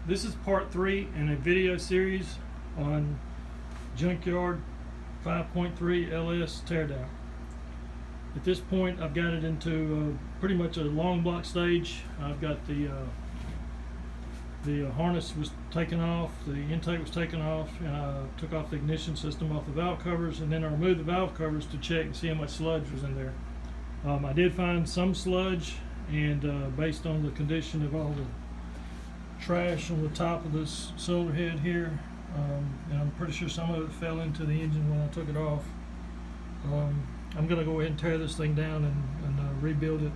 This is part 3 in a video series on Junkyard 5.3 LS teardown. At this point, I've got it into pretty much a long block stage. I've got the harness was taken off, the intake was taken off, and I took off the ignition system off the valve covers, and then I removed the valve covers to check and see how much sludge was in there. I did find some sludge, and based on the condition of all the trash on the top of this cylinder head here, and I'm pretty sure some of it fell into the engine when I took it off. I'm going to go ahead and tear this thing down and rebuild it,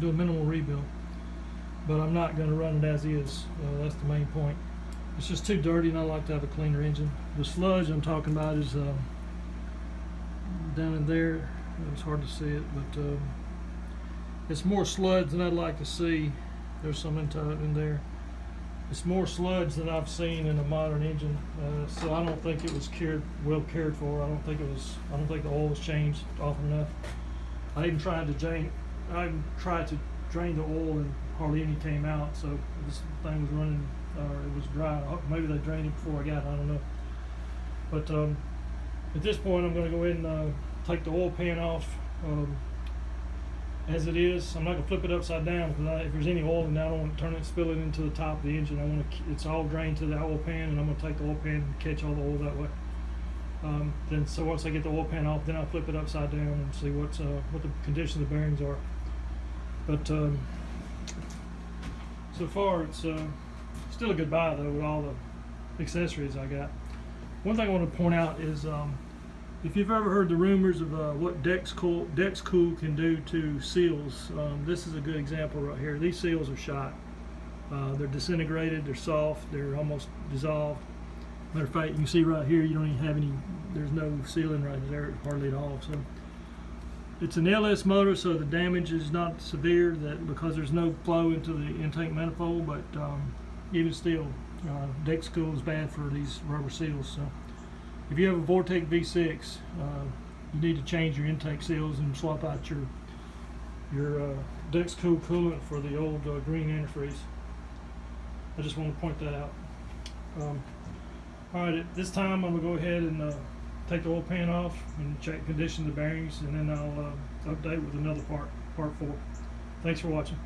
do a minimal rebuild, but I'm not going to run it as is. That's the main point. It's just too dirty, and I like to have a cleaner engine. The sludge I'm talking about is down in there. It's hard to see it, but it's more sludge than I'd like to see. There's some in there. It's more sludge than I've seen in a modern engine, so I don't think it was well cared for. I don't think the oil was changed often enough. I even tried to drain the oil, and hardly any came out. So this thing was running, it was dry. Maybe they drained it before I got it. I don't know. But at this point, I'm going to go ahead and take the oil pan off. As it is, I'm not going to flip it upside down, because if there's any oil in there, I don't want to turn it and spill it into the top of the engine. I want it's all drained to the oil pan, and I'm going to take the oil pan and catch all the oil that way. So once I get the oil pan off, then I'll flip it upside down and see what the condition of the bearings are. But so far, it's still a good buy though, with all the accessories I got. One thing I want to point out is, if you've ever heard the rumors of what Dexcool can do to seals, this is a good example right here. These seals are shot. They're disintegrated, they're soft, they're almost dissolved. Matter of fact, you can see right here, you don't even have any, there's no sealing right there, hardly at all. So it's an LS motor, so the damage is not severe, because there's no flow into the intake manifold, but even still, Dexcool is bad for these rubber seals. So if you have a Vortec V6, you need to change your intake seals and swap out your Dexcool coolant for the old green antifreeze. I just want to point that out. Alright, at this time I'm going to go ahead and take the oil pan off and check condition of the bearings, and then I'll update with another part 4. Thanks for watching.